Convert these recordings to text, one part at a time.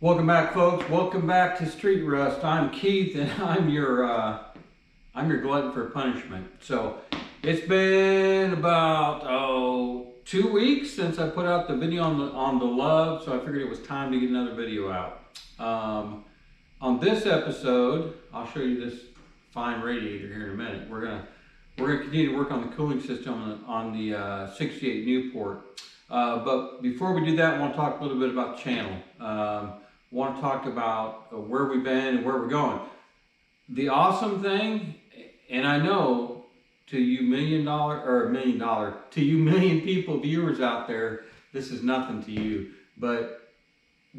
Welcome back, folks. Welcome back to Street Rust. I'm Keith, and I'm your glutton for punishment. So it's been about 2 weeks since I put out the video on the love. So I figured it was time to get another video out. On this episode, I'll show you this fine radiator here in a minute. We're gonna continue to work on the cooling system on the 68 Newport. But before we do that, I want to talk a little bit about the channel. Want to talk about where we've been and where we're going. The awesome thing, and I know to you million people viewers out there, this is nothing to you, but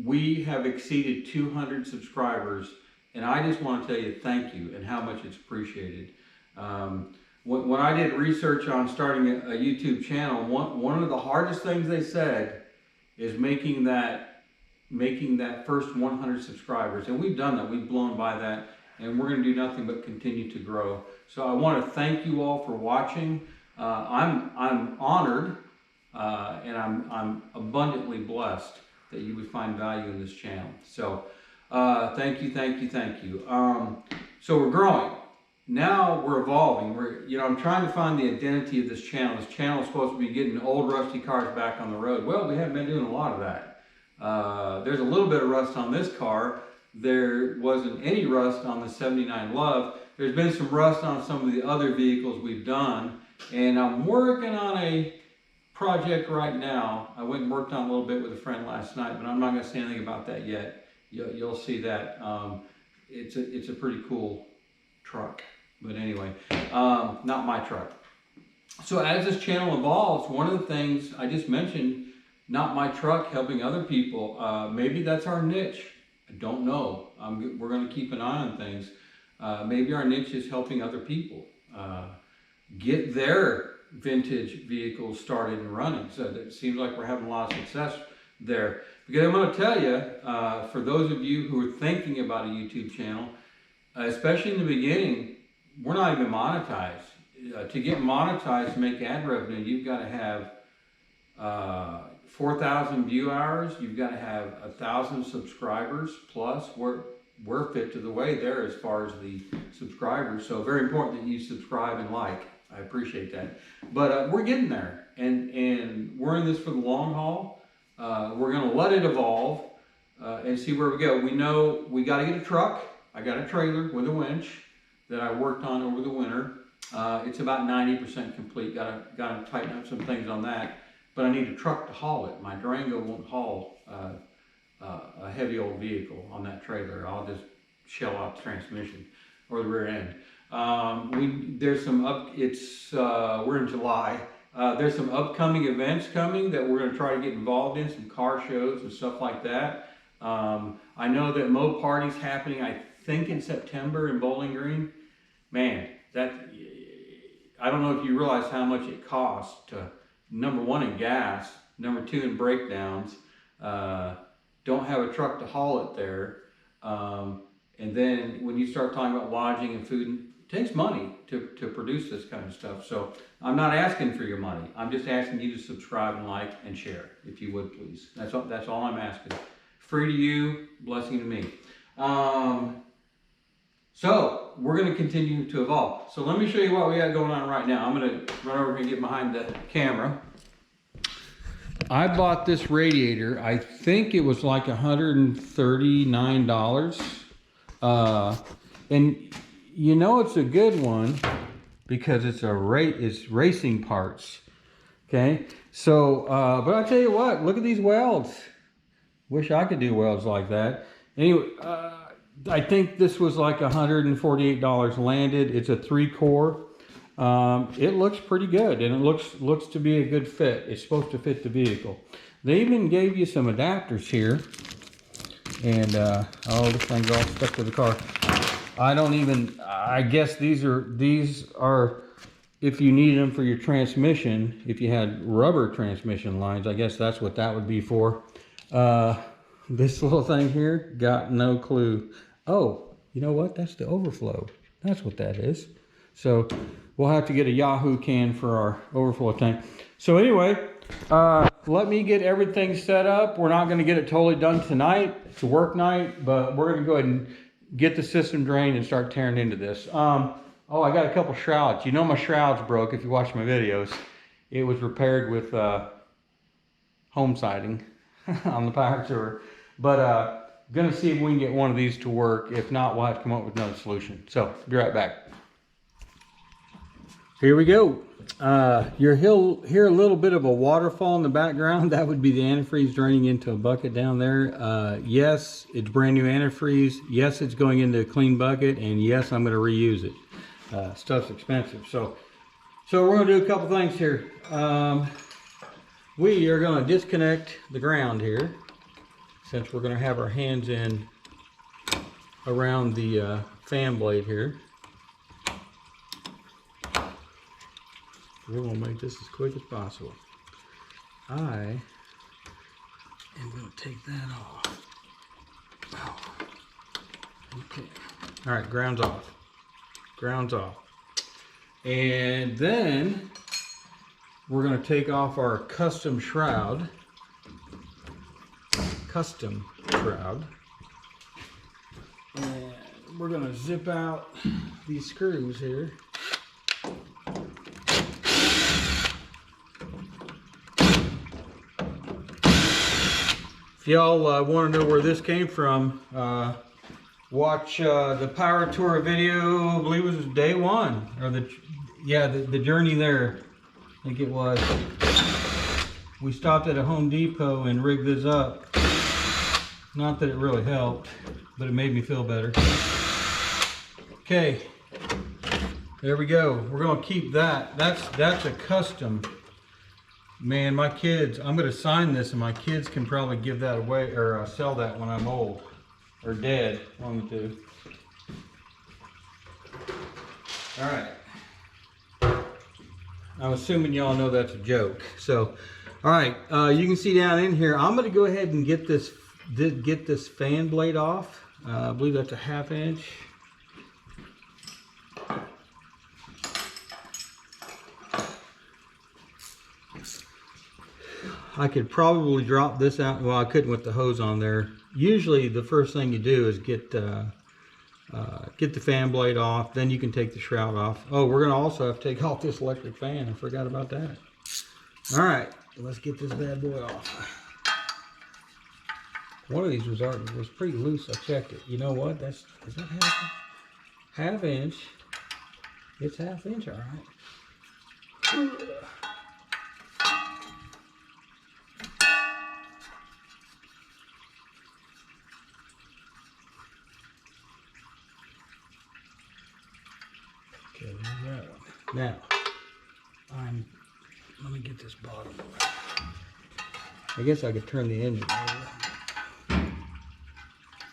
we have exceeded 200 subscribers, and I just want to tell you thank you and how much it's appreciated. When I did research on starting a YouTube channel, one of the hardest things they said is making that first 100 subscribers, and we've done that. We've blown by that, and we're going to do nothing but continue to grow. So I want to thank you all for watching. I'm honored, and I'm abundantly blessed that you would find value in this channel. So thank you. So we're growing. Now we're evolving. I'm trying to find the identity of this channel. This channel is supposed to be getting old rusty cars back on the road. Well, we haven't been doing a lot of that. There's a little bit of rust on this car. There wasn't any rust on the 79 Love. There's been some rust on some of the other vehicles we've done, and I'm working on a project right now. I went and worked on a little bit with a friend last night, but I'm not going to say anything about that yet. You'll see that. It's a pretty cool truck, but anyway, not my truck. So as this channel evolves, one of the things I just mentioned, not my truck, helping other people. Maybe that's our niche. I don't know. We're going to keep an eye on things. Maybe our niche is helping other people get their vintage vehicles started and running. So it seems like we're having a lot of success there. Because I'm going to tell you, for those of you who are thinking about a YouTube channel, especially in the beginning, we're not even monetized. To get monetized, to make ad revenue, you've got to have 4,000 view hours. You've got to have 1,000 subscribers plus. We're fit to the way there as far as the subscribers. So very important that you subscribe and like. I appreciate that. But we're getting there, and we're in this for the long haul. We're going to let it evolve and see where we go. We know we got to get a truck. I got a trailer with a winch that I worked on over the winter. It's about 90% complete. Got to tighten up some things on that. But I need a truck to haul it. My Durango won't haul a heavy old vehicle on that trailer. I'll just shell out the transmission or the rear end. We're in July. There's some upcoming events coming that we're going to try to get involved in, some car shows and stuff like that. I know that Mo Party's happening, I think in September in Bowling Green. Man, I don't know if you realize how much it costs to, number one, in gas, number two, in breakdowns, don't have a truck to haul it there. And then when you start talking about lodging and food, it takes money to produce this kind of stuff. So I'm not asking for your money. I'm just asking you to subscribe and like and share, if you would, please. That's all I'm asking. Free to you, blessing to me. So we're going to continue to evolve. So let me show you what we got going on right now. I'm going to run over and get behind the camera. I bought this radiator. I think it was like $139. And you know it's a good one because it's racing parts. Okay. So, but I'll tell you what, look at these welds. Wish I could do welds like that. Anyway, I think this was like $148 landed. It's a 3-core. It looks pretty good, and it looks to be a good fit. It's supposed to fit the vehicle. They even gave you some adapters here, and this thing's all stuck to the car. I guess these are if you need them for your transmission. If you had rubber transmission lines, I guess that's what that would be for. This little thing here, got no clue. Oh, you know what? That's the overflow. That's what that is. So we'll have to get a Yahoo can for our overflow tank. So anyway, let me get everything set up. We're not gonna get it totally done tonight. It's a work night, but we're gonna go ahead and get the system drained and start tearing into this. Oh, I got a couple shrouds. You know my shrouds broke if you watch my videos. It was repaired with home siding on the power tour. But gonna see if we can get one of these to work. If not, we'll have to come up with another solution. So, be right back. Here we go. You'll hear a little bit of a waterfall in the background. That would be the antifreeze draining into a bucket down there. Yes, it's brand new antifreeze. Yes, it's going into a clean bucket. And yes, I'm going to reuse it. Stuff's expensive. So we're going to do a couple things here. We are going to disconnect the ground here, since we're going to have our hands in around the fan blade here. We're going to make this as quick as possible. I am going to take that off. Wow. Okay. All right, ground's off. Ground's off. And then we're going to take off our custom shroud. And we're going to zip out these screws here. If y'all want to know where this came from, watch the power tour video. I believe it was day one, or the journey there. I think it was. We stopped at a Home Depot and rigged this up. Not that it really helped, but it made me feel better. Okay, there we go. We're gonna keep that. That's a custom. Man, my kids, I'm going to sign this and my kids can probably give that away or sell that when I'm old or dead, one of the two. All right. I'm assuming y'all know that's a joke. So, all right, you can see down in here, I'm going to go ahead and get this fan blade off. I believe that's a 1/2 inch. I could probably drop this out. Well, I couldn't with the hose on there. Usually the first thing you do is get the fan blade off, then you can take the shroud off. Oh, we're going to also have to take off this electric fan. I forgot about that. All right, let's get this bad boy off. One of these was pretty loose. I checked it. You know what? Is that 1/2 inch? It's 1/2 inch, all right. Okay, there's that one. Now, let me get this bottom. I guess I could turn the engine over.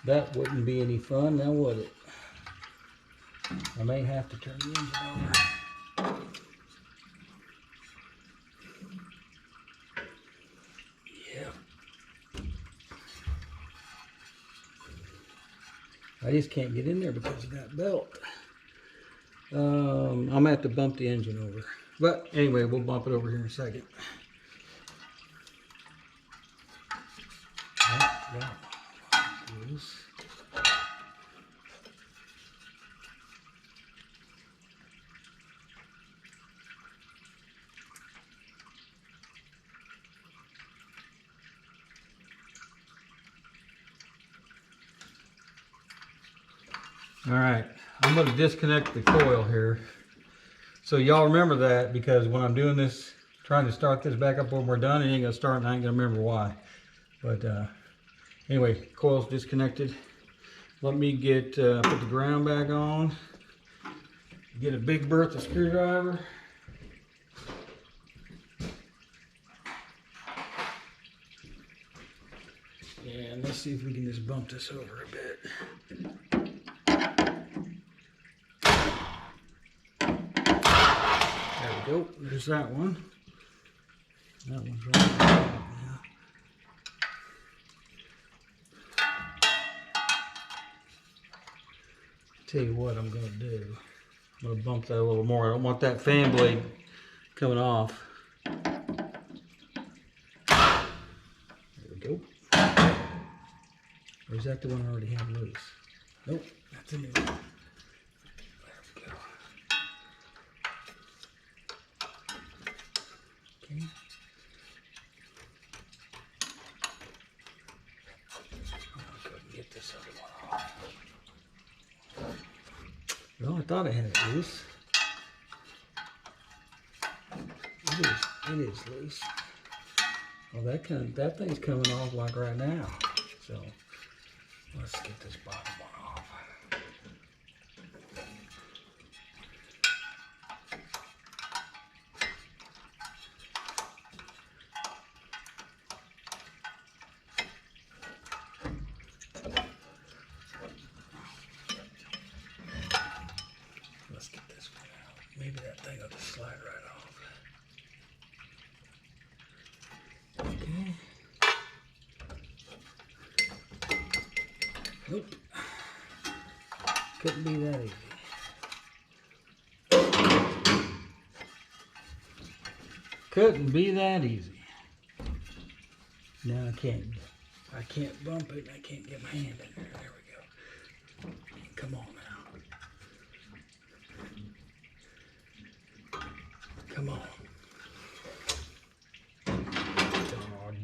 That wouldn't be any fun, now would it? I may have to turn the engine over. Yeah. I just can't get in there because of that belt. I'm gonna have to bump the engine over, but anyway, we'll bump it over here in a second. All right, I'm going to disconnect the coil here. So y'all remember that, because when I'm doing this, trying to start this back up when we're done, it ain't going to start and I ain't going to remember why. But anyway, coil's disconnected. Let me get put the ground back on. Get a Big Bertha screwdriver. And let's see if we can just bump this over a bit. There we go. There's that one. That one's right there. Tell you what I'm going to do. I'm going to bump that a little more. I don't want that fan blade coming off. There that the one I already have loose? Nope, that's a new one. There we go. Okay. I'll go and get this other one off. Well, I thought I had it loose. It is loose. Well, that thing's coming off like right now. So let's get this bottom one off. Let's get this one out. Maybe that thing will just slide right off. Okay. Nope. Couldn't be that easy. Couldn't be that easy. Now I can't bump it and I can't get my hand in there. There we go. Come on now. Come on.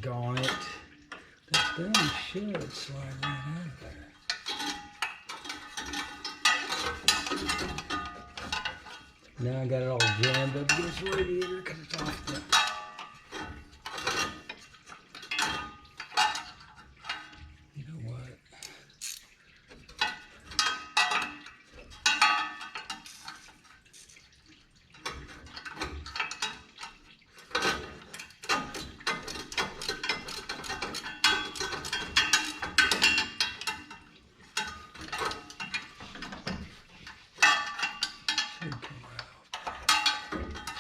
Doggone it. That thing should slide right out of there. Now I got it all jammed up against the radiator because it's off the... You know what?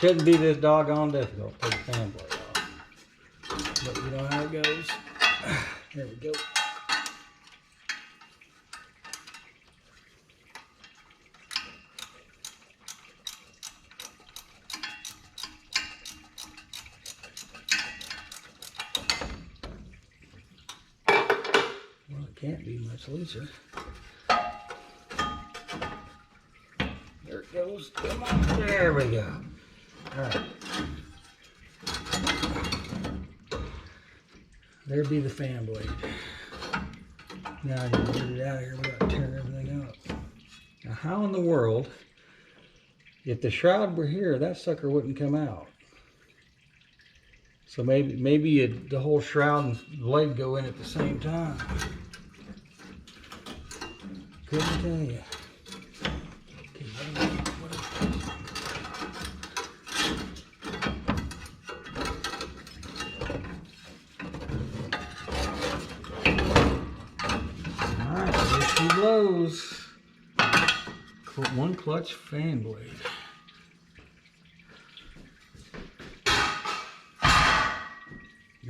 Shouldn't be this doggone difficult to take the fan blade off. But you know how it goes. There we go. Well, it can't be much looser. There it goes. Come on. There we go. All right. There be the fan blade. Now I can get it out of here without tearing everything up. Now how in the world, if the shroud were here, that sucker wouldn't come out. So maybe the whole shroud and blade go in at the same time. Couldn't tell you. Okay, Alright, there she blows. One clutch fan blade.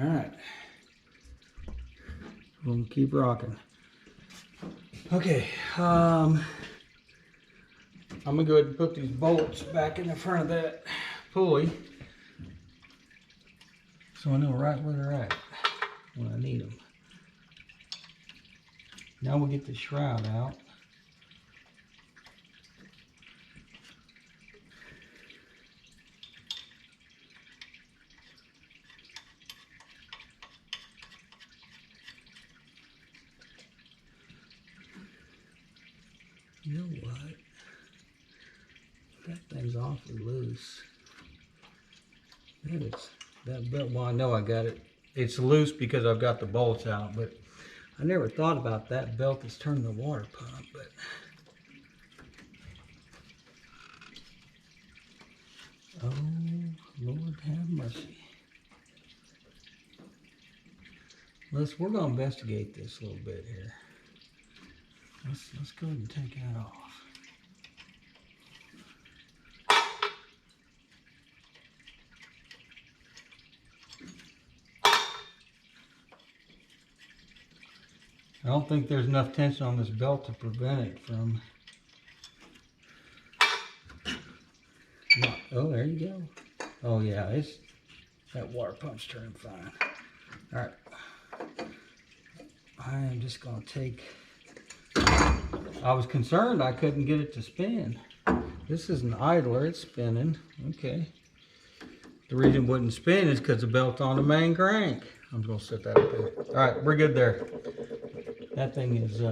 Alright. We'll keep rocking. Okay, I'm gonna go ahead and put these bolts back in the front of that pulley so I know right where they're at when I need them. Now we'll get the shroud out. You know what? That thing's awfully loose. That belt, well, I know I got it. It's loose because I've got the bolts out, but I never thought about that belt that's turning the water pump, but oh, Lord have mercy. We're gonna investigate this a little bit here. Let's go ahead and take that off. I don't think there's enough tension on this belt to prevent it from... Oh, there you go. Oh yeah, that water pump's turning fine. All right. I am just gonna take, I was concerned I couldn't get it to spin. This is an idler, it's spinning, okay. The reason it wouldn't spin is because the belt's on the main crank. I'm gonna set that up there. All right, we're good there. That thing is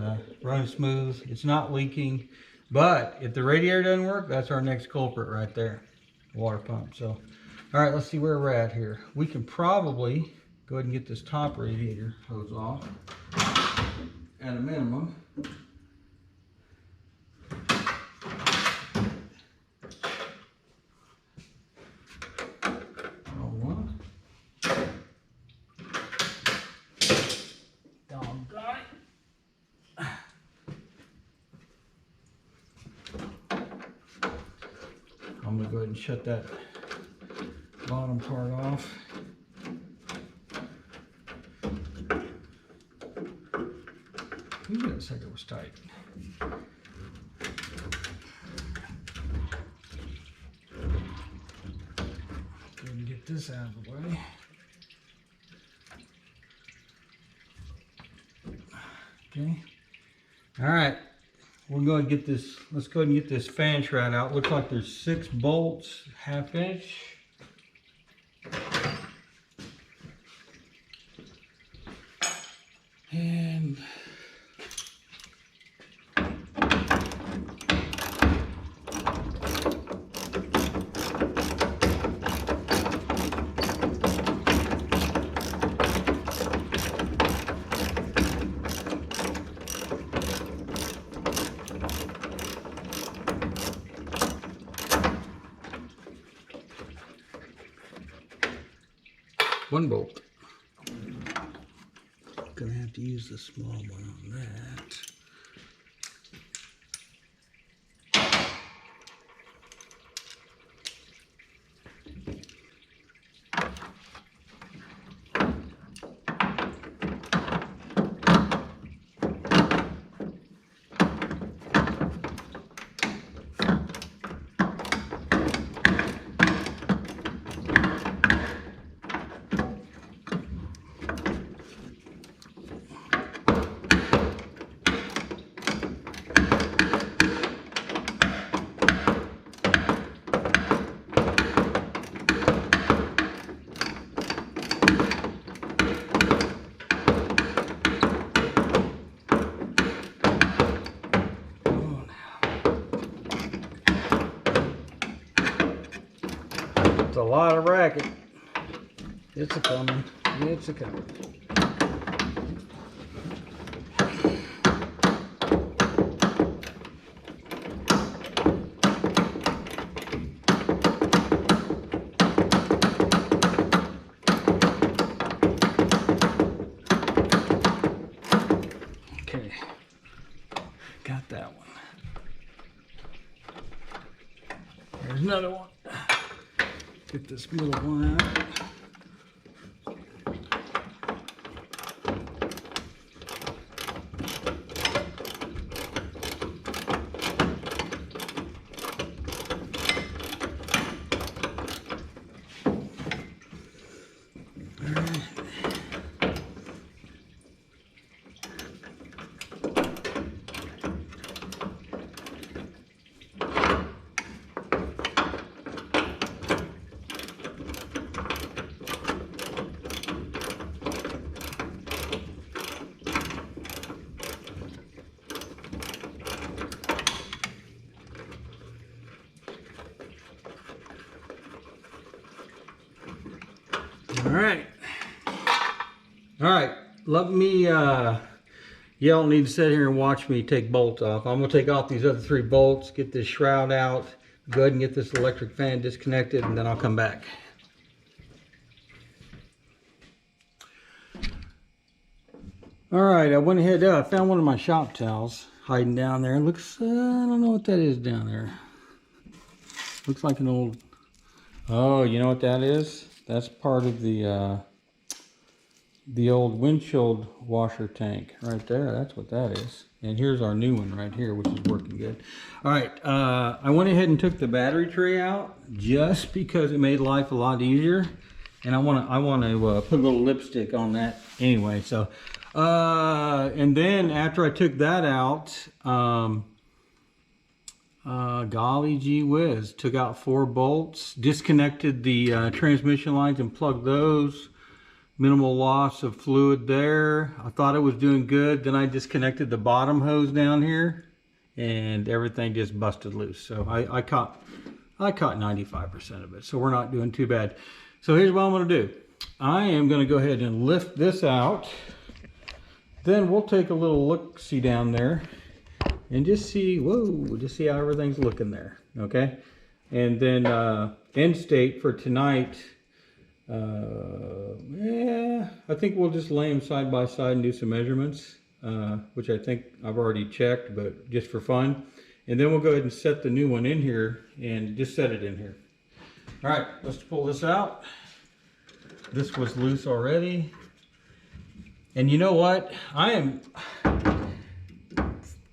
running smooth. It's not leaking, but if the radiator doesn't work, that's our next culprit right there, water pump. So, all right, let's see where we're at here. We can probably go ahead and get this top radiator hose off at a minimum. I'm going to go ahead and shut that bottom part off. Ooh, that sucker was tight. Go ahead and get this out of the way. Okay. All right. We're going to get this, let's go ahead and get this fan shroud out. Looks like there's 6 bolts, 1/2 inch. And one bolt. Gonna have to use the small one on that. It's a lot of racket. It's a coming. It's a coming. Okay. Got that one. There's another one. Get this middle one out. All right, let me, y'all don't need to sit here and watch me take bolts off. I'm gonna take off these other 3 bolts, get this shroud out, go ahead and get this electric fan disconnected, and then I'll come back. All right, I went ahead, I found one of my shop towels hiding down there. It looks, I don't know what that is down there. Looks like an old, oh, you know what that is? That's part of the old windshield washer tank right there. That's what that is. And here's our new one right here, which is working good. All right, I went ahead and took the battery tray out just because it made life a lot easier. And I want to put a little lipstick on that anyway. So And then after I took that out, golly gee whiz, took out 4 bolts, disconnected the transmission lines and plugged those. Minimal loss of fluid there. I thought it was doing good. Then I disconnected the bottom hose down here and everything just busted loose. So I caught 95% of it. So we're not doing too bad. So here's what I'm going to do. I am going to go ahead and lift this out. Then we'll take a little look-see down there and just see, whoa, just see how everything's looking there. Okay. And then end state for tonight. Yeah, I think we'll just lay them side by side and do some measurements, which I think I've already checked, but just for fun. And then we'll go ahead and set the new one in here and just set it in here. All right, let's pull this out. This was loose already. And you know what? I am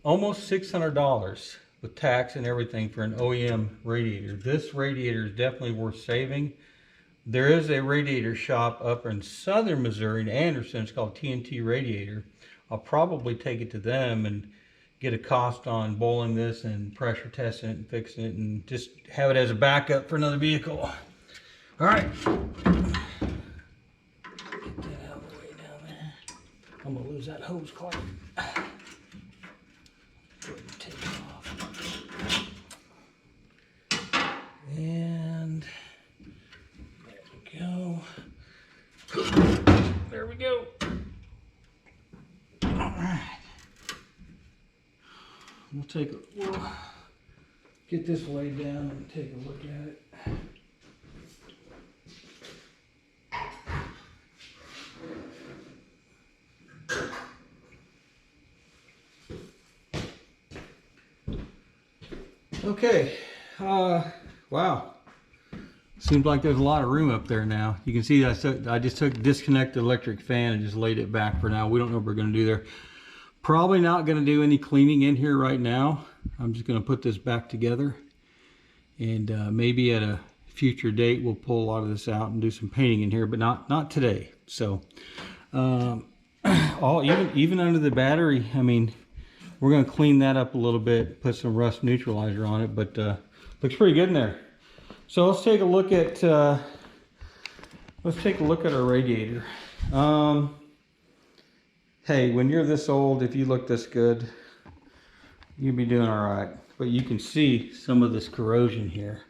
almost $600 with tax and everything for an OEM radiator. This radiator is definitely worth saving. There is a radiator shop up in southern Missouri in Anderson. It's called TNT Radiator. I'll probably take it to them and get a cost on boiling this and pressure testing it and fixing it and just have it as a backup for another vehicle. All right. Get that out of the way down there. I'm going to lose that hose card. Go ahead and take it off. And go. There we go. All right. We'll get this laid down and take a look at it. Okay. Wow. Seems like there's a lot of room up there now. You can see I just disconnected the electric fan and just laid it back for now. We don't know what we're going to do there. Probably not going to do any cleaning in here right now. I'm just going to put this back together. And maybe at a future date we'll pull a lot of this out and do some painting in here, but not today. So even under the battery, I mean, we're going to clean that up a little bit, put some rust neutralizer on it, but looks pretty good in there. So let's take a look at our radiator. Hey, when you're this old, if you look this good, you'll be doing all right. But you can see some of this corrosion here.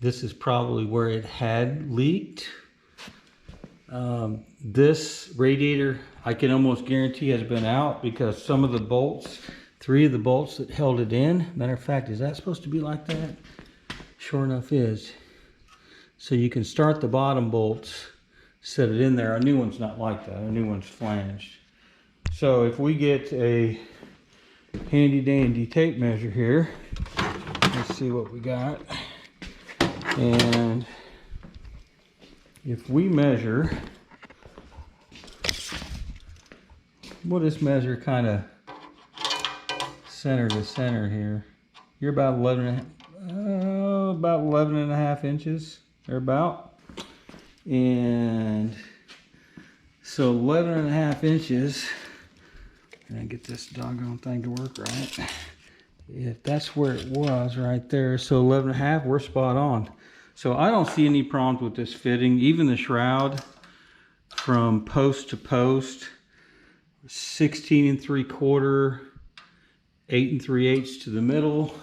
This is probably where it had leaked. This radiator, I can almost guarantee has been out because some of the bolts, 3 of the bolts that held it in, matter of fact, is that supposed to be like that? Sure enough is. So you can start the bottom bolts, set it in there. A new one's not like that. A new one's flanged. So if we get a handy dandy tape measure here, let's see what we got. And if we measure, we'll just measure kind of center to center here. You're about 11 and a half inches, or about. And so 11 and a half inches, and get this doggone thing to work right. If that's where it was right there, so 11 and a half, we're spot on. So I don't see any problems with this fitting. Even the shroud from post to post, 16 3/4, 8 3/8 to the middle,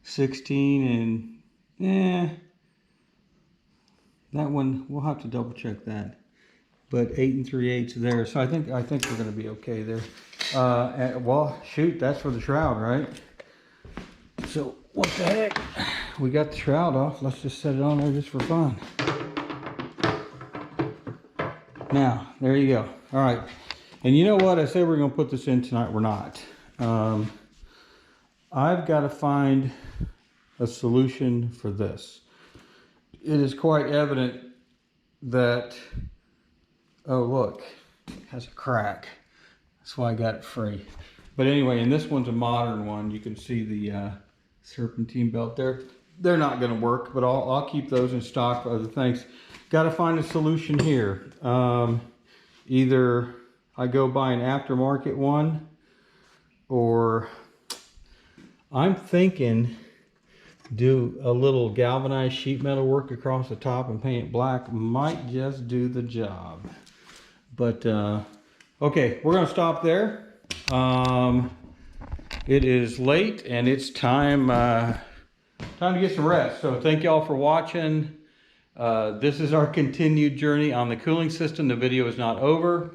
16 and that one we'll have to double check that, but 8 3/8 there. So I think we're going to be okay there. Well, shoot, that's for the shroud, right? So what the heck? We got the shroud off. Let's just set it on there just for fun. Now, there you go. All right. And you know what? I said we're going to put this in tonight. We're not. I've got to find a solution for this. It is quite evident that, oh look, it has a crack. That's why I got it free. But anyway, and this one's a modern one. You can see the serpentine belt there. They're not going to work, but I'll keep those in stock for other things. got to find a solution here. Either I go buy an aftermarket one, or I'm thinking do a little galvanized sheet metal work across the top and paint it black. Might just do the job. But okay, we're gonna stop there. It is late and it's time to get some rest. So thank y'all for watching. This is our continued journey on the cooling system. The video is not over.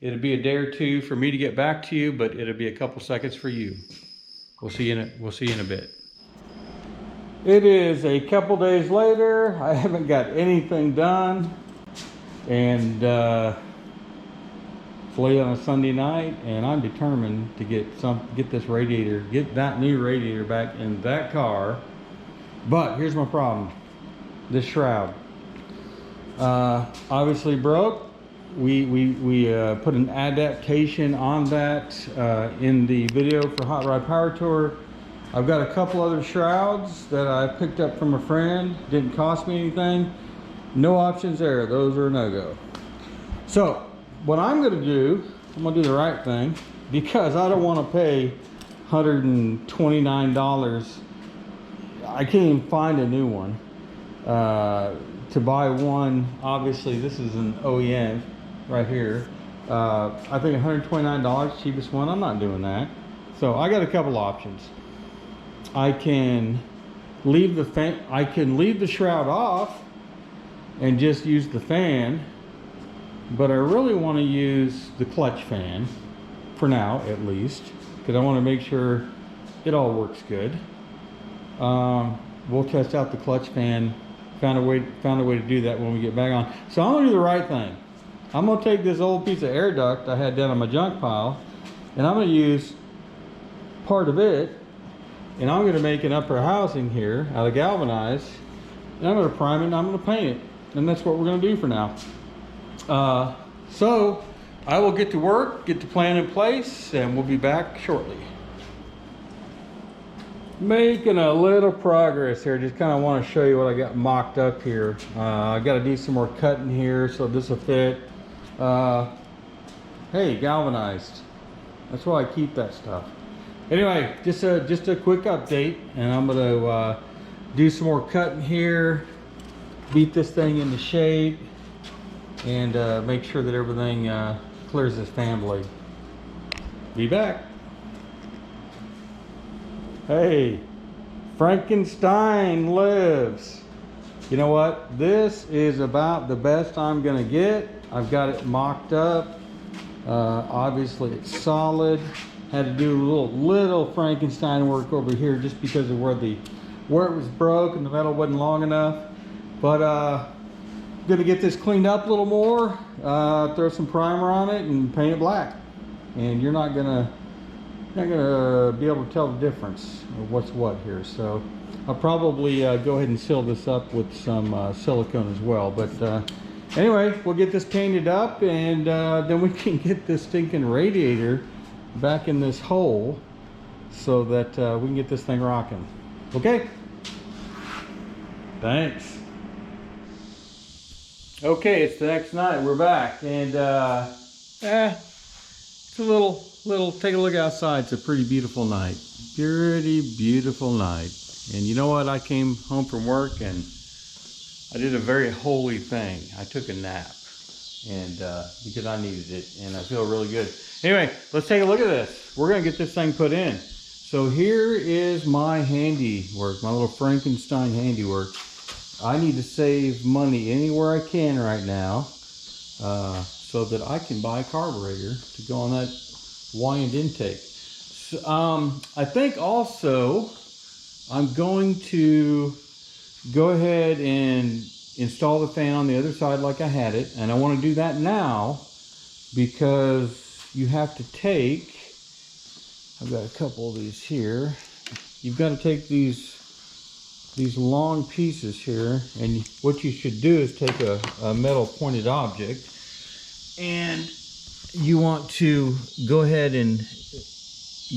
It'll be a day or two for me to get back to you, but it'll be a couple seconds for you. We'll see you in a bit. It is a couple days later. I haven't got anything done, and it's late on a Sunday night, and I'm determined to get that new radiator back in that car. But here's my problem: this shroud obviously broke. We put an adaptation on that in the video for Hot Rod Power Tour. I've got a couple other shrouds that I picked up from a friend. Didn't cost me anything. No options there. Those are a no-go. So what I'm going to do, I'm going to do the right thing, because I don't want to pay $129. I can't even find a new one. To buy one, obviously this is an OEM right here. I think $129, cheapest one. I'm not doing that. So I got a couple options. I can leave the fan. I can leave the shroud off and just use the fan, but I really want to use the clutch fan for now, at least, because I want to make sure it all works good. We'll test out the clutch fan. Found a way to do that when we get back on. So I'm gonna do the right thing. I'm gonna take this old piece of air duct I had down on my junk pile, and I'm gonna use part of it, and I'm gonna make an upper housing here out of galvanized, and I'm gonna prime it and I'm gonna paint it, and that's what we're gonna do for now. So I will get to work, get the plan in place, and we'll be back shortly. Making a little progress here. Just kind of want to show you what I got mocked up here. I got to do some more cutting here so this will fit. Hey, galvanized. That's why I keep that stuff. Anyway, just a quick update, and I'm gonna do some more cutting here, beat this thing into shape, and make sure that everything clears this fan blade. Be back. Hey, Frankenstein lives. You know what? This is about the best I'm gonna get. I've got it mocked up. Obviously it's solid. Had to do a little Frankenstein work over here just because of where it was broke and the metal wasn't long enough. But gonna get this cleaned up a little more, throw some primer on it and paint it black. And you're not gonna be able to tell the difference of what's what here. So I'll probably go ahead and seal this up with some silicone as well. But anyway, we'll get this painted up, and then we can get this stinking radiator back in this hole so that we can get this thing rocking. Okay? Thanks. Okay, it's the next night. We're back, and it's a little, take a look outside. It's a pretty beautiful night. Pretty beautiful night. And you know what? I came home from work and I did a very holy thing. I took a nap, and because I needed it, and I feel really good. Anyway, let's take a look at this. We're gonna get this thing put in. So here is my handiwork, my little Frankenstein handiwork. I need to save money anywhere I can right now, so that I can buy a carburetor to go on that wind intake. So, I think also I'm going to go ahead and install the fan on the other side like I had it, and I want to do that now because you have to take, I've got a couple of these here, you've got to take these long pieces here, and what you should do is take a metal pointed object, and you want to go ahead and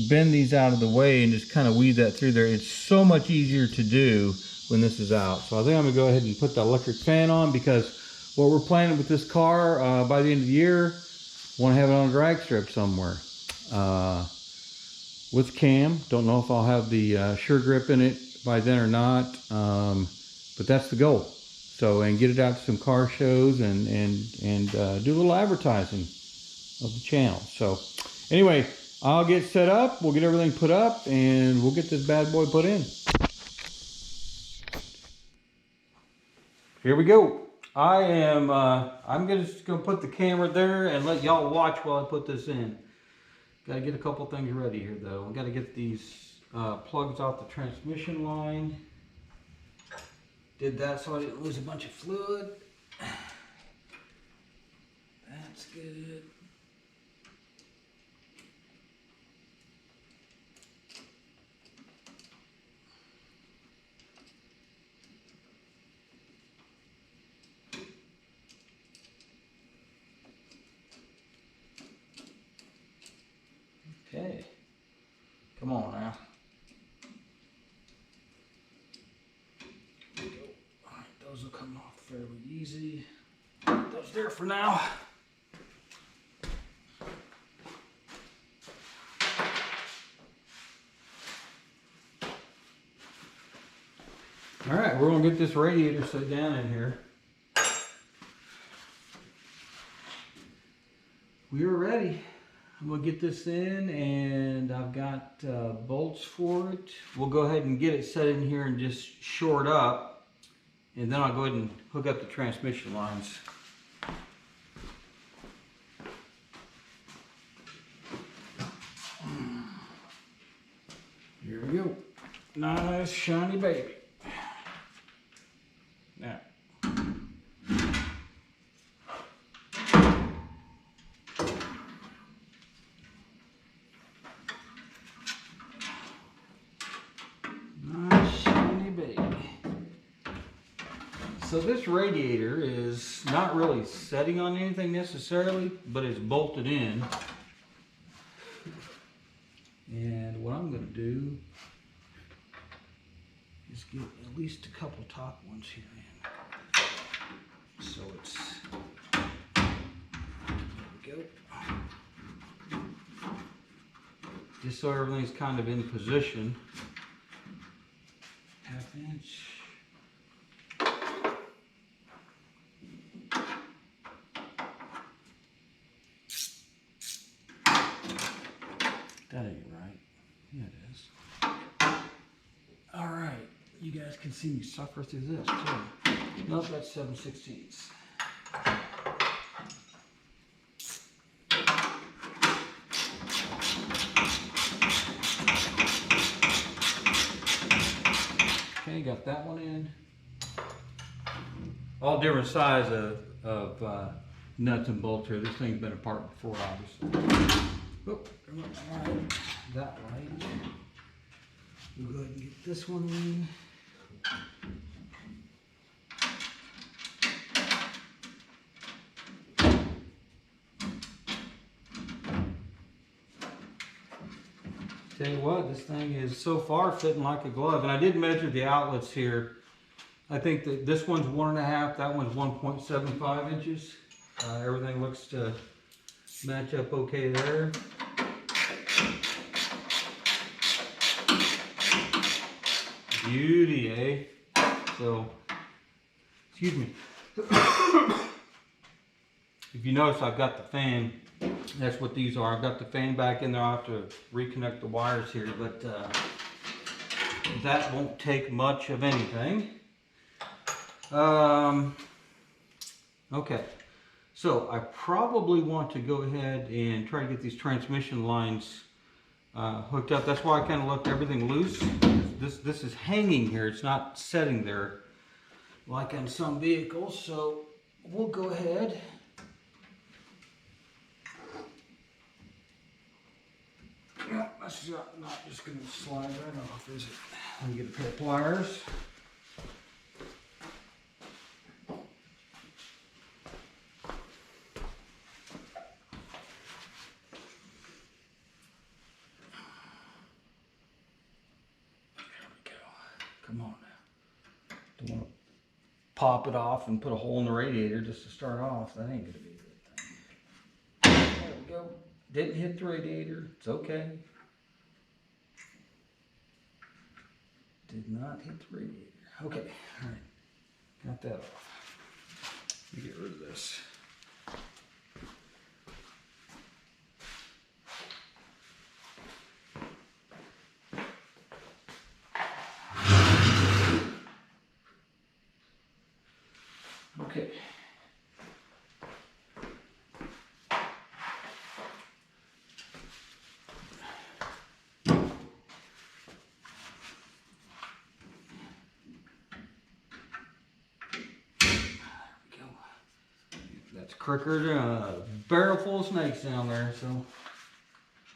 bend these out of the way and just kind of weave that through there. It's so much easier to do when this is out. So I think I'm gonna go ahead and put the electric fan on, because what we're planning with this car by the end of the year, want to have it on a drag strip somewhere. With cam, don't know if I'll have the sure grip in it by then or not, but that's the goal. So, and get it out to some car shows and do a little advertising of the channel. So anyway, I'll get set up, we'll get everything put up, and we'll get this bad boy put in. Here we go. I'm just gonna put the camera there and let y'all watch while I put this in. Gotta get a couple things ready here though. We gotta get these plugs off the transmission line. Did that so I didn't lose a bunch of fluid. That's good. Okay, come on now. Alright, those will come off fairly easy. Put those there for now. Alright, we're gonna get this radiator set down in here. We are ready. I'm gonna get this in, and I've got bolts for it. We'll go ahead and get it set in here and just short up, and then I'll go ahead and hook up the transmission lines. Here we go. Nice shiny baby. Now. So this radiator is not really setting on anything necessarily, but it's bolted in. And what I'm going to do is get at least a couple top ones here in. So it's, there we go. Just so everything's kind of in position. Half inch. That ain't right. Yeah, it is. All right, you guys can see me suffer through this too. Nope, that's 7/16. Okay, got that one in. All different size of nuts and bolts here. This thing's been apart before, obviously. Oh, all right, that right. We'll go ahead and get this one in. Tell you what, this thing is so far fitting like a glove. And I did measure the outlets here. I think that this one's 1.5, that one's 1.75 inches. Everything looks to match up okay there. Beauty, eh? So, excuse me. If you notice, I've got the fan. That's what these are. I've got the fan back in there. I'll have to reconnect the wires here, but that won't take much of anything. Okay. So I probably want to go ahead and try to get these transmission lines hooked up. That's why I kind of left everything loose. This is hanging here. It's not setting there like on some vehicles. So we'll go ahead. Yeah, that's not just going to slide right off, is it? Let me get a pair of pliers. Come on now. Don't want to pop it off and put a hole in the radiator just to start off. That ain't gonna be a good thing. There we go. Didn't hit the radiator. It's okay. Did not hit the radiator. Okay, all right. Got that off. Let me get rid of this. Okay. That's crooked, barrel full of snakes down there, so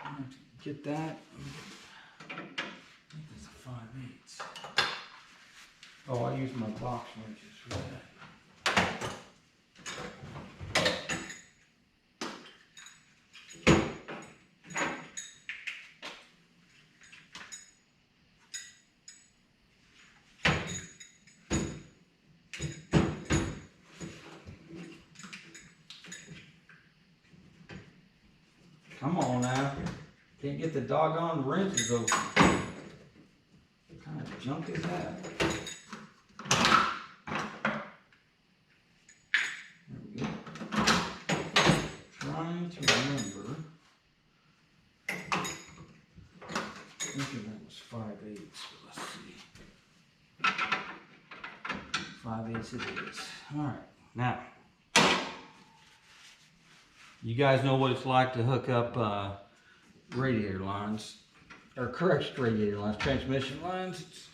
I'm gonna get that. I think that's a 5/8. Oh, I use my box wrenches for that. Come on now. Can't get the doggone wrenches open. What kind of junk is that? There we go. Trying to remember. Thinking that was 5/8, but let's see. 5/8 it is. Alright, now. You guys know what it's like to hook up radiator lines, or correct radiator lines, transmission lines. It's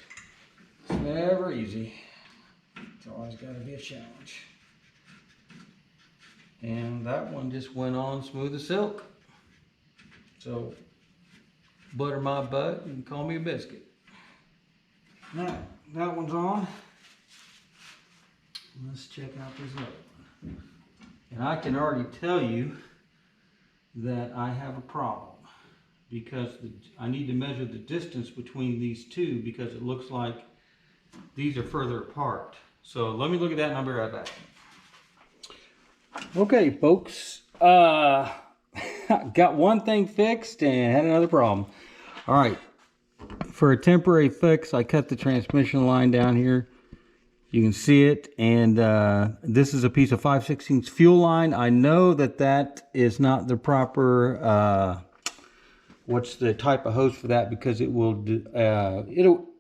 never easy. It's always got to be a challenge. And that one just went on smooth as silk. So, butter my butt and call me a biscuit. Now, that one's on. Let's check out this other one. And I can already tell you that I have a problem because I need to measure the distance between these two because it looks like these are further apart. So let me look at that and I'll be right back. Okay, folks, got one thing fixed and had another problem. All right, for a temporary fix, I cut the transmission line down here. You can see it, and this is a piece of 5/16 fuel line. I know that that is not the proper, what's the type of hose for that, because it will,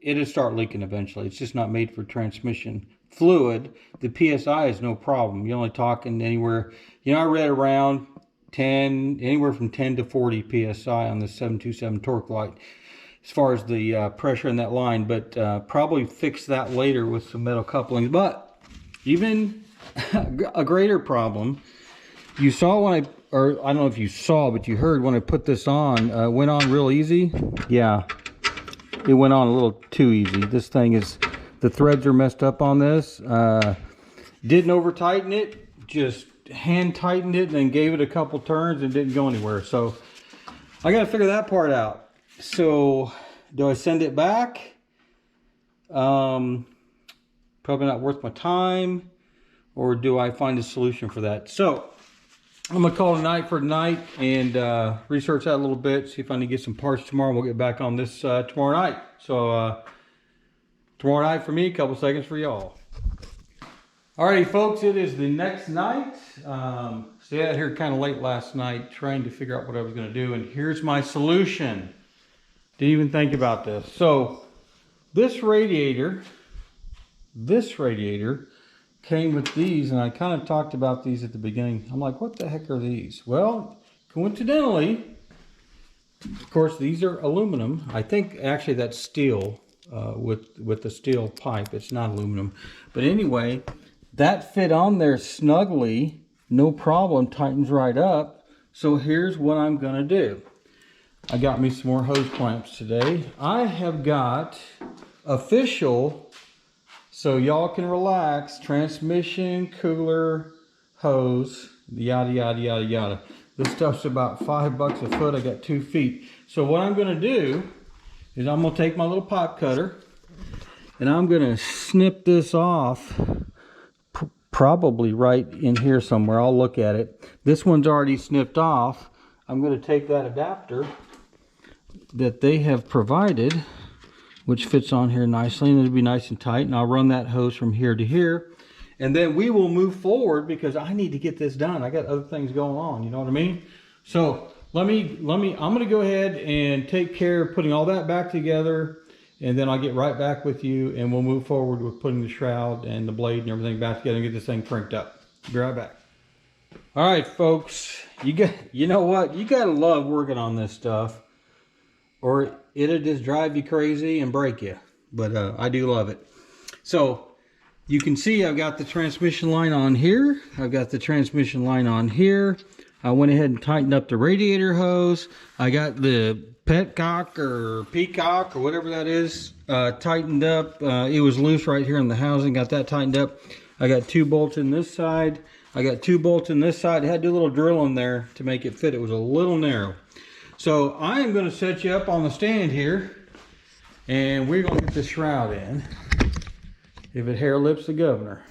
it'll start leaking eventually. It's just not made for transmission fluid. The PSI is no problem. You're only talking anywhere, I read around 10, anywhere from 10 to 40 PSI on the 727 torque light, as far as the pressure in that line, but probably fix that later with some metal couplings. But even a greater problem, you saw when I don't know if you saw, but you heard when I put this on, went on real easy. Yeah, it went on a little too easy. This thing is, the threads are messed up on this. Didn't over tighten it, just hand tightened it and then gave it a couple turns and didn't go anywhere. So I got to figure that part out. So, do I send it back? Probably not worth my time. Or do I find a solution for that? So, I'm going to call it a night for tonight and research that a little bit. See if I need to get some parts tomorrow. We'll get back on this tomorrow night. So, tomorrow night for me, a couple seconds for y'all. Alrighty, folks, it is the next night. Stayed out here kind of late last night trying to figure out what I was going to do. And here's my solution. Didn't even think about this. So this radiator came with these, and I kind of talked about these at the beginning. I'm like, what the heck are these? Well, coincidentally, of course, these are aluminum. I think actually that's steel with the steel pipe. It's not aluminum. But anyway, that fit on there snugly, no problem, tightens right up. So here's what I'm gonna do. I got me some more hose clamps today. I have got official, so y'all can relax, transmission, cooler, hose, yada, yada, yada, yada. This stuff's about $5 a foot. I got 2 feet. So what I'm gonna do is I'm gonna take my little pipe cutter and I'm gonna snip this off probably right in here somewhere. I'll look at it. This one's already snipped off. I'm going to take that adapter that they have provided, which fits on here nicely, and it'll be nice and tight, and I'll run that hose from here to here, and then we will move forward because I need to get this done. I got other things going on, you know what I mean? So I'm going to go ahead and take care of putting all that back together, and then I'll get right back with you, and we'll move forward with putting the shroud and the blade and everything back together and get this thing cranked up. Be right back. All right, folks, you know what? You gotta love working on this stuff, or it'll just drive you crazy and break you. But I do love it. So you can see I've got the transmission line on here. I've got the transmission line on here. I went ahead and tightened up the radiator hose. I got the petcock or peacock or whatever that is tightened up. It was loose right here in the housing. Got that tightened up. I got 2 bolts in this side. I got 2 bolts in this side. I had to do a little drill in there to make it fit. It was a little narrow. So I am going to set you up on the stand here, and we're going to get the shroud in. If it hair lips the governor.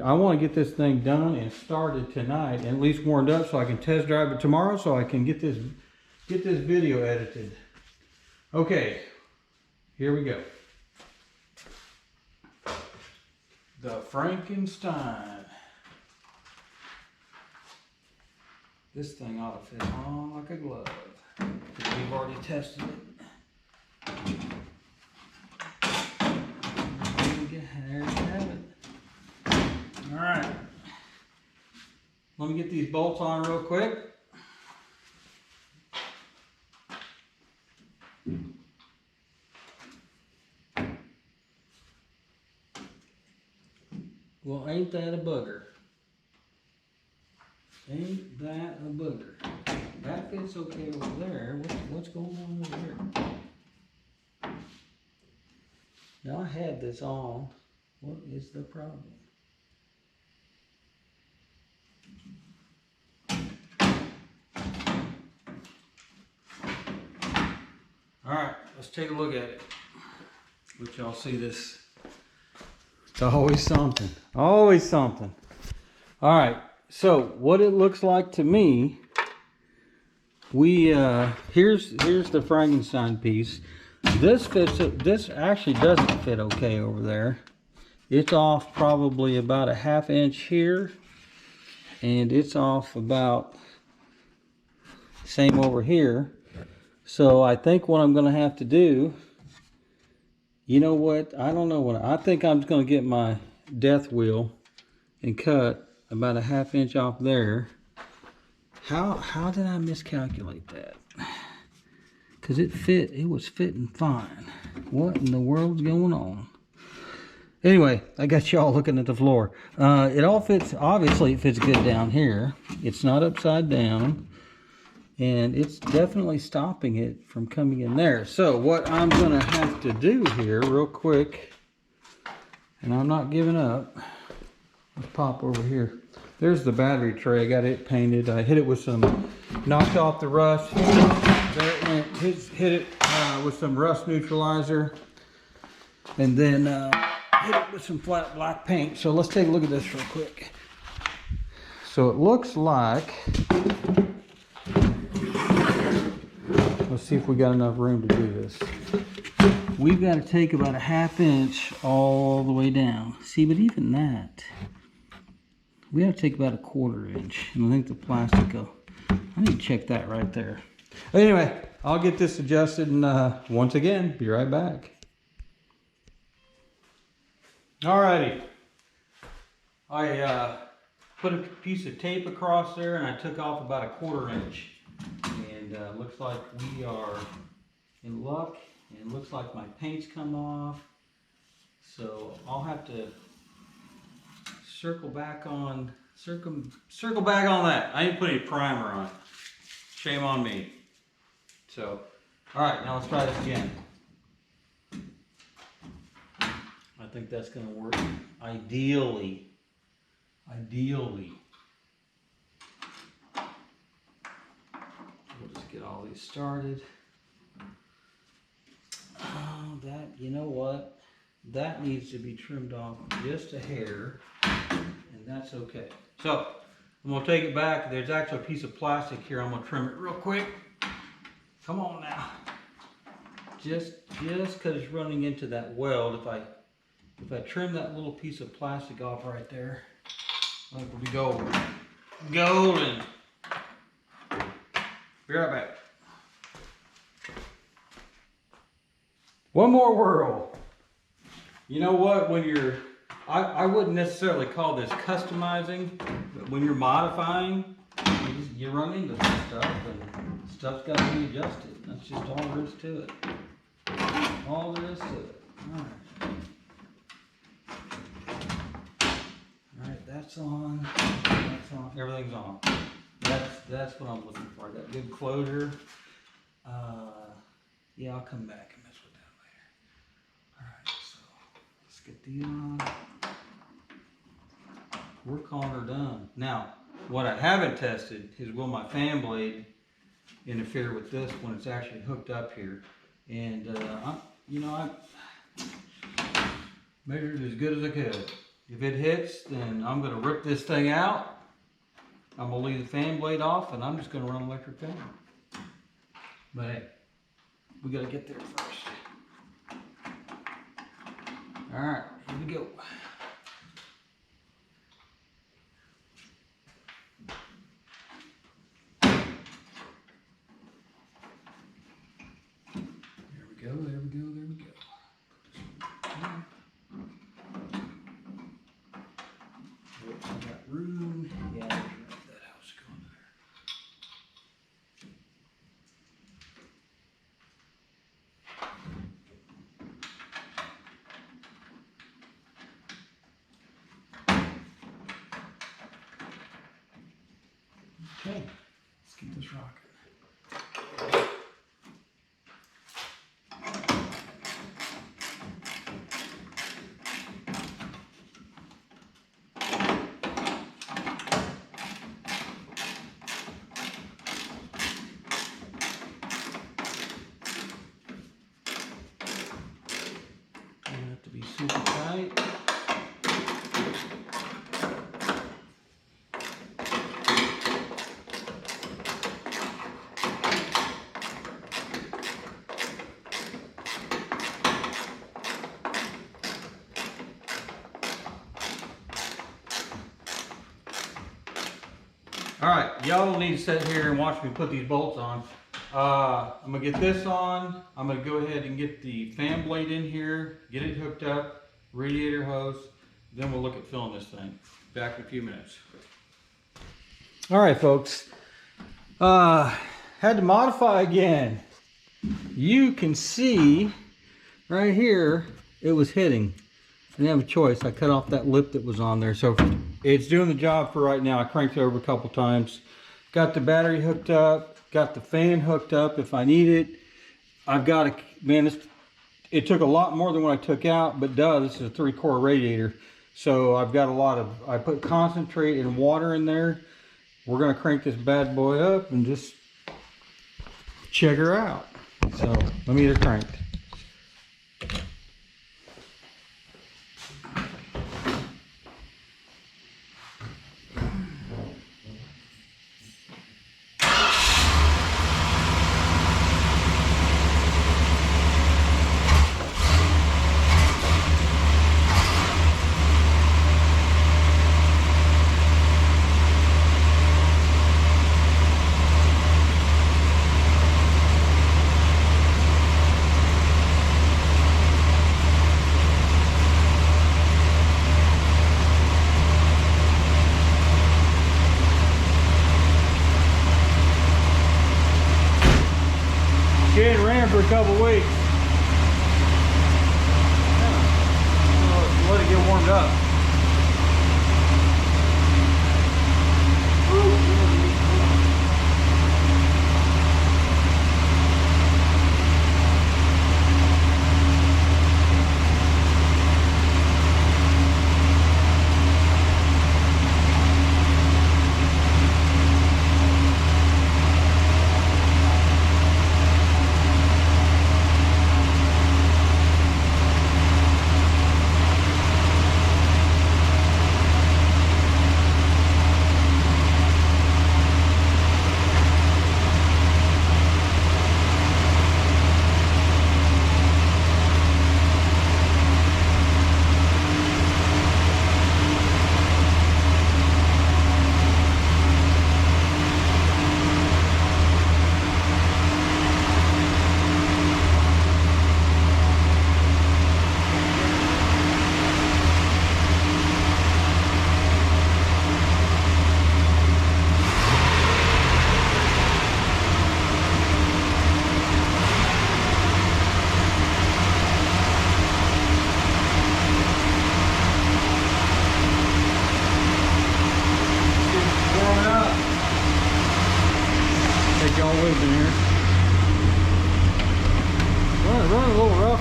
I want to get this thing done and started tonight, and at least warmed up so I can test drive it tomorrow, so I can get this video edited. Okay, here we go. The Frankenstein. This thing ought to fit on like a glove. We've already tested it. There you have it. All right. Let me get these bolts on real quick. Well, ain't that a bugger? Ain't that a booger? That fits okay over there. What's going on over here? Now I had this on. What is the problem? Alright, let's take a look at it. Let y'all see this. It's always something. Always something. Alright. So what it looks like to me, here's the Frankenstein piece. This actually doesn't fit okay over there. It's off probably about a 1/2 inch here, and it's off about same over here. So I think what I'm going to have to do, you know what? I don't know what I think. I'm just going to get my death wheel and cut about a 1/2 inch off there. How did I miscalculate that? Because it was fitting fine. What in the world's going on? Anyway, I got y'all looking at the floor. It all fits, obviously it fits good down here. It's not upside down, and it's definitely stopping it from coming in there. So what I'm gonna have to do here real quick, and I'm not giving up. Let's pop over here. There's the battery tray. I got it painted. I hit it with some, knocked off the rust. There it went. Hit it with some rust neutralizer. And then hit it with some flat black paint. So let's take a look at this real quick. So it looks like, let's see if we got enough room to do this. We've got to take about a 1/2 inch all the way down. See, but even that, we have to take about a 1/4 inch. And I think the plastic I need to check that right there. Anyway, I'll get this adjusted, and once again, be right back. Alrighty. I put a piece of tape across there, and I took off about a 1/4 inch. And looks like we are in luck. And it looks like my paint's come off. So I'll have to circle back on that. I didn't put any primer on it. Shame on me. So, alright, now let's try this again. I think that's going to work ideally. Ideally. We'll just get all these started. Oh, you know what? that needs to be trimmed off just a hair, and that's okay. So I'm gonna take it back. There's actually a piece of plastic here. I'm gonna trim it real quick. Come on now. Just because it's running into that weld, if I trim that little piece of plastic off right there, I think we'll be golden. Golden. Be right back. One more whirl. You know what? When you're, I wouldn't necessarily call this customizing, but when you're modifying, you run into this stuff, and stuff's got to be adjusted. That's just all there is to it. All there is to it. Alright, that's on. Everything's on. That's what I'm looking for. I got good closure. Yeah, I'll come back and mess with that later. Alright, so let's get these on. We're calling her done. Now, what I haven't tested is will my fan blade interfere with this when it's actually hooked up here. And I measured as good as I could. If it hits, then I'm going to rip this thing out. I'm going to leave the fan blade off, and I'm just going to run electric fan. But hey, we got to get there first. All right, here we go. There we go. I got room. Yeah, that house going there. Okay, let's get this rocking. Super tight. All right, y'all don't need to sit here and watch me put these bolts on. I'm gonna get this on. I'm gonna go ahead and get the fan blade in here, get it hooked up, radiator hose, then we'll look at filling this thing. Back in a few minutes. All right, folks. Had to modify again. You can see right here, it was hitting. I didn't have a choice. I cut off that lip that was on there. So it's doing the job for right now. I cranked it over a couple times. Got the battery hooked up. Got the fan hooked up if I need it. I've got a, man, it took a lot more than what I took out, but this is a 3-core radiator. So I've got a lot of, I put concentrate and water in there. We're gonna crank this bad boy up and just check her out. So let me get her cranked. It ran for a couple weeks. Let it get warmed up.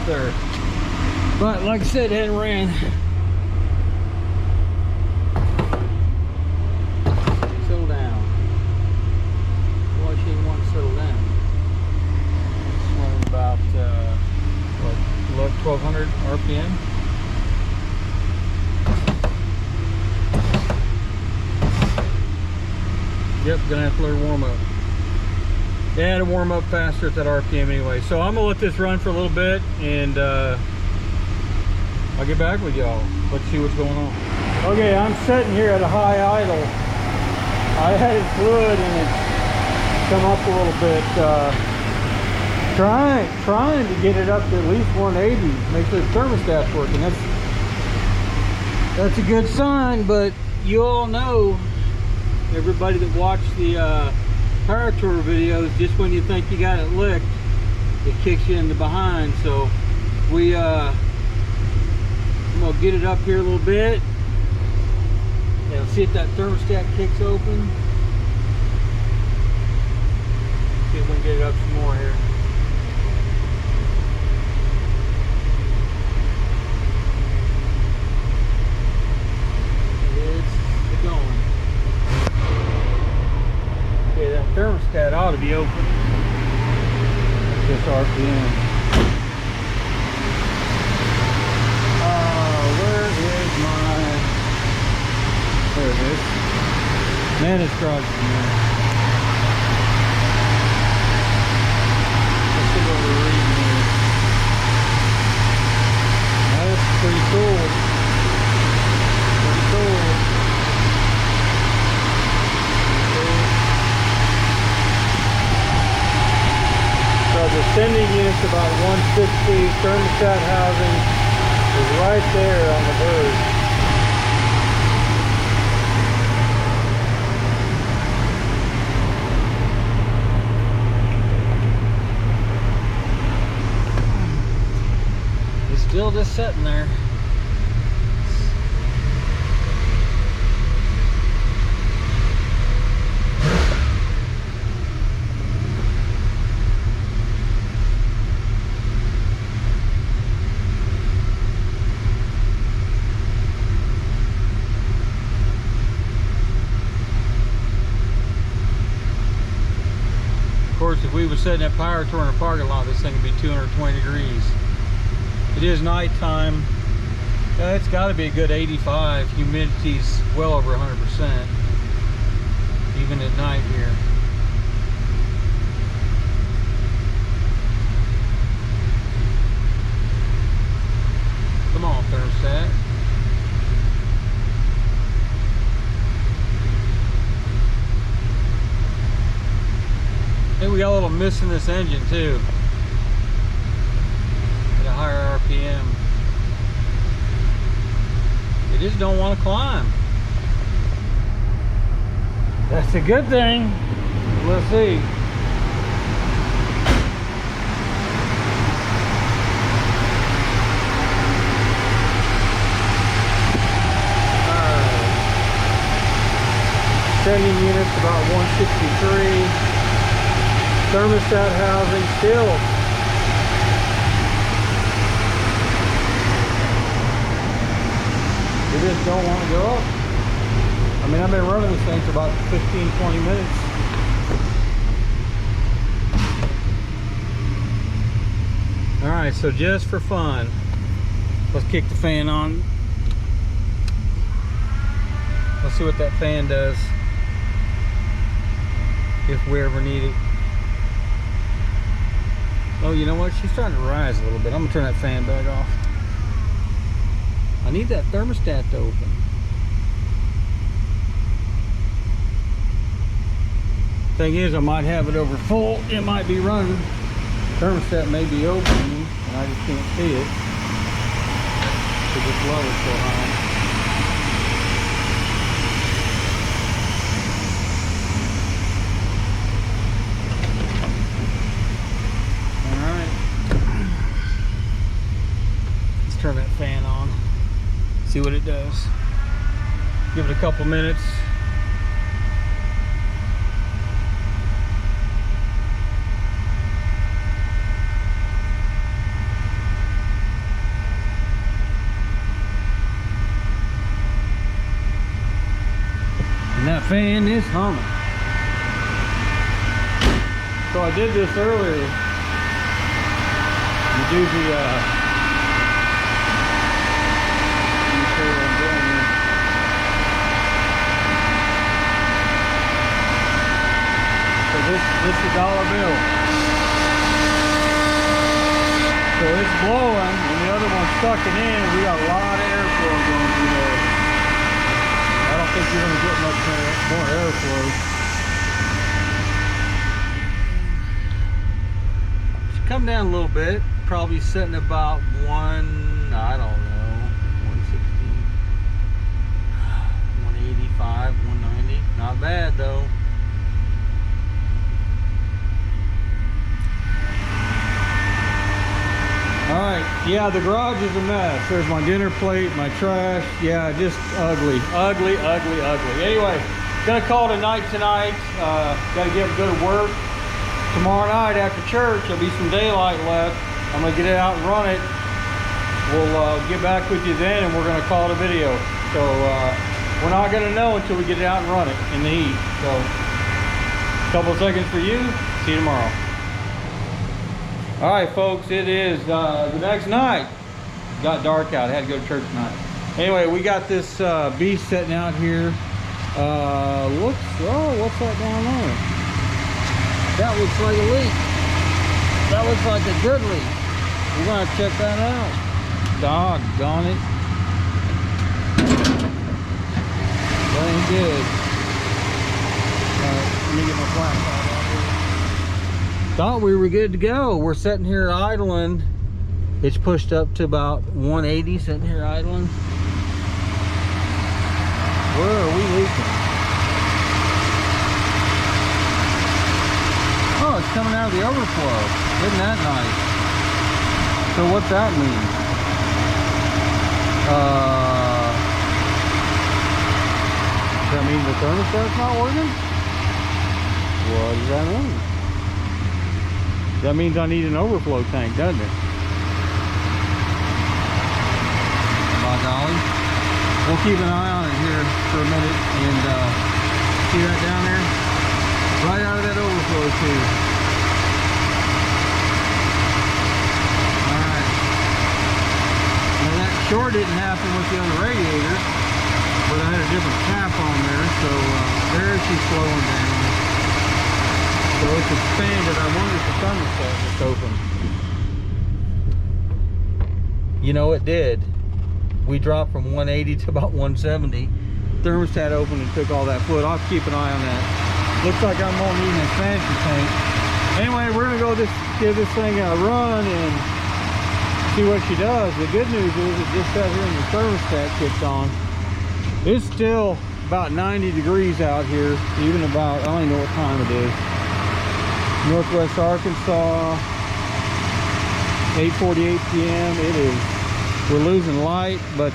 up there. But like I said, it hadn't ran. Settle down. Why she didn't want to settle down? It's running about what, 1200 RPM. Yep, gonna have to let her warm up. Yeah, to warm up faster at that RPM anyway. So I'm gonna let this run for a little bit, and I'll get back with y'all. Let's see what's going on. Okay, I'm sitting here at a high idle. I added fluid and it's come up a little bit. Trying to get it up to at least 180. Make sure the thermostat's working. That's a good sign. But you all know, everybody that watched the power tour videos, just when you think you got it licked, it kicks you in the behind. So I'm gonna get it up here a little bit and see if that thermostat kicks open. See if we can get it up some more here. It's going. Okay, that thermostat ought to be open. This RPM. There it is. Man, it's garage in there. Let's see what we're reading here. That's pretty cool. Pretty cool. So the sending unit's about 160. Thermostat housing is right there on the verge. Still just sitting there. Of course, if we were setting that power tour in a parking lot, this thing would be 220 degrees. It is nighttime. It's got to be a good 85. Humidity's well over 100%, even at night here. Come on, thermostat. I think we got a little miss in this engine too. At a higher RPM. They just don't want to climb. That's a good thing. Let's see. Sending units about 163. Thermostat housing still. They just don't want to go up. I mean, I've been running this thing for about 15-20 minutes. Alright, so just for fun, let's kick the fan on. Let's see what that fan does, if we ever need it. Oh, you know what? She's starting to rise a little bit. I'm gonna turn that fan back off. I need that thermostat to open. Thing is, I might have it over full. It might be running. Thermostat may be open, and I just can't see it because it's low so high. Turn that fan on, see what it does. Give it a couple minutes. fan this humming. So I did this earlier. You do the, let me show you what I'm doing here. So this is a dollar bill. So it's blowing and the other one's sucking in. We got a lot of airflow going through there. I don't think you're going to get much more airflow. Come down a little bit, probably sitting about I don't know, 160, 185, 190. Not bad though. All right, yeah, the garage is a mess. There's my dinner plate, my trash. Yeah, just ugly, ugly, ugly, ugly. Anyway, gonna call it a night tonight. Gotta get go to work. Tomorrow night after church, there'll be some daylight left. I'm gonna get it out and run it. We'll get back with you then, and we're gonna call it a video. So we're not gonna know until we get it out and run it in the heat. So a couple of seconds for you. See you tomorrow. All right, folks, it is the next night. It got dark out. I had to go to church tonight. Anyway, we got this beast sitting out here. What's that down there? That looks like a leak. That looks like a good leak. We're gonna check that out. Doggone it. That ain't good. Alright, let me get my flashlight out here. Thought we were good to go. We're sitting here idling. It's pushed up to about 180, sitting here idling. Where are we leaking? Oh, it's coming out of the overflow. Isn't that nice? So what's that mean? Does that mean the thermostat's not working? What does that mean? That means I need an overflow tank, doesn't it? By golly. We'll keep an eye on it here for a minute and see that down there? Right out of that overflow tube. Alright. Now that short didn't happen with the other radiator, but I had a different cap on there, so there she's slowing down. So it's expanded. I wonder if the thermostat just opened. You know, it did. We dropped from 180 to about 170. Thermostat opened and took all that fluid. I'll keep an eye on that. Looks like I'm gonna need an expansion tank. Anyway, we're gonna go give this thing a run and see what she does. The good news is it just sat here and the thermostat kicks on. It's still about 90 degrees out here, even about, I don't even know what time it is. Northwest Arkansas, 8:48 p.m. It is, we're losing light, but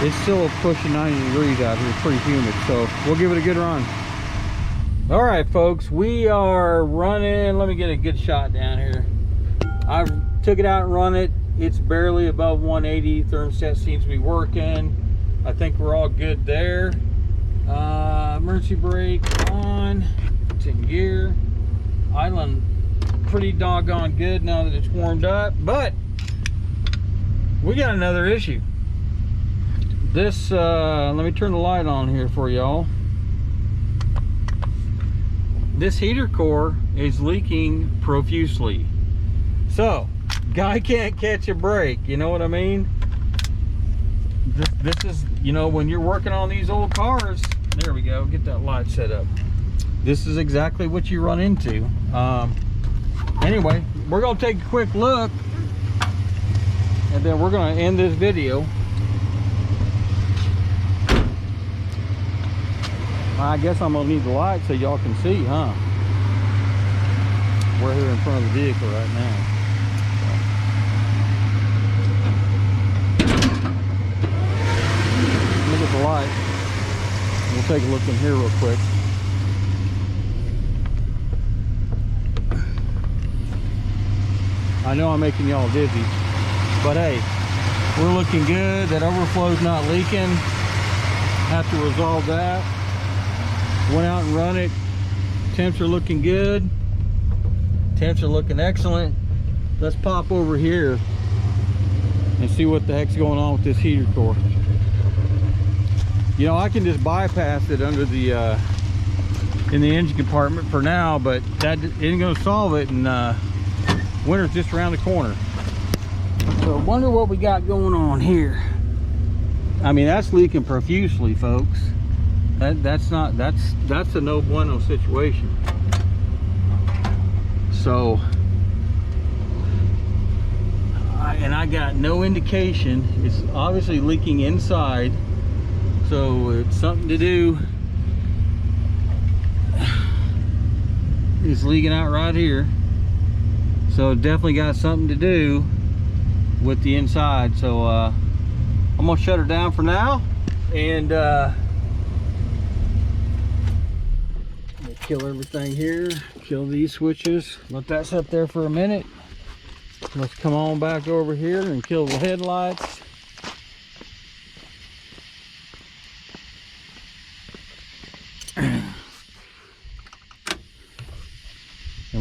it's still pushing 90 degrees out here. It's pretty humid, so we'll give it a good run. All right, folks, we are running. Let me get a good shot down here. I took it out and run it. It's barely above 180. Thermostat seems to be working. I think we're all good there. Emergency brake on. It's in gear. Idling pretty doggone good now that it's warmed up, but we got another issue. This, let me turn the light on here for y'all. This heater core is leaking profusely. So, guy can't catch a break, you know what I mean? This is, you know, when you're working on these old cars, there we go, get that light set up. This is exactly what you run into. Anyway, we're gonna take a quick look and then we're gonna end this video. I guess I'm gonna need the light so y'all can see, huh? We're here in front of the vehicle right now. Look at the light. We'll take a look in here real quick. I know I'm making y'all dizzy, but hey, we're looking good. That overflow's not leaking. Have to resolve that. Went out and run it. Temps are looking good. Temps are looking excellent. Let's pop over here and see what the heck's going on with this heater core. You know, I can just bypass it under the in the engine compartment for now, but that ain't gonna solve it, and winter's just around the corner. So I wonder what we got going on here. I mean, that's leaking profusely, folks. That's a no bueno situation. So I got no indication. It's obviously leaking inside, so it's something to do. It's leaking out right here, so definitely got something to do with the inside. So I'm gonna shut her down for now, and kill everything here, kill these switches, let that sit there for a minute. Let's come on back over here and kill the headlights. And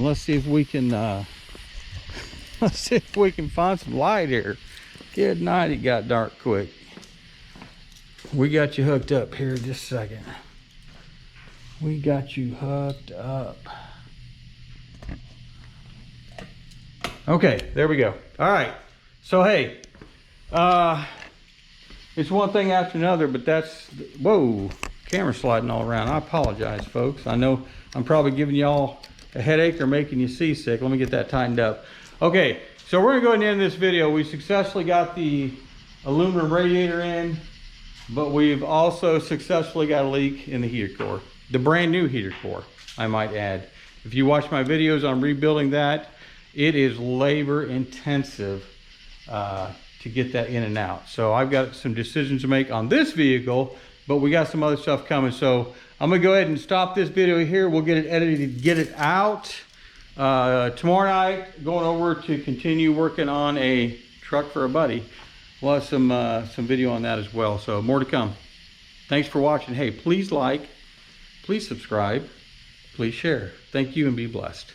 let's see if we can find some light here. Good night, it got dark quick. We got you hooked up here just a second. We got you hooked up. Okay, there we go. All right, so hey, it's one thing after another, but that's, whoa, camera sliding all around. I apologize, folks. I know I'm probably giving y'all a headache or making you seasick. Let me get that tightened up. Okay, so we're gonna go ahead and end this video. We successfully got the aluminum radiator in, but we've also successfully got a leak in the heater core. The brand new heater core, I might add. If you watch my videos on rebuilding that, it is labor intensive to get that in and out. So I've got some decisions to make on this vehicle, but we got some other stuff coming. So I'm gonna go ahead and stop this video here. We'll get it edited, get it out. Tomorrow night, going over to continue working on a truck for a buddy. We'll have some video on that as well. So more to come. Thanks for watching. Hey, please like, please subscribe, please share. Thank you and be blessed.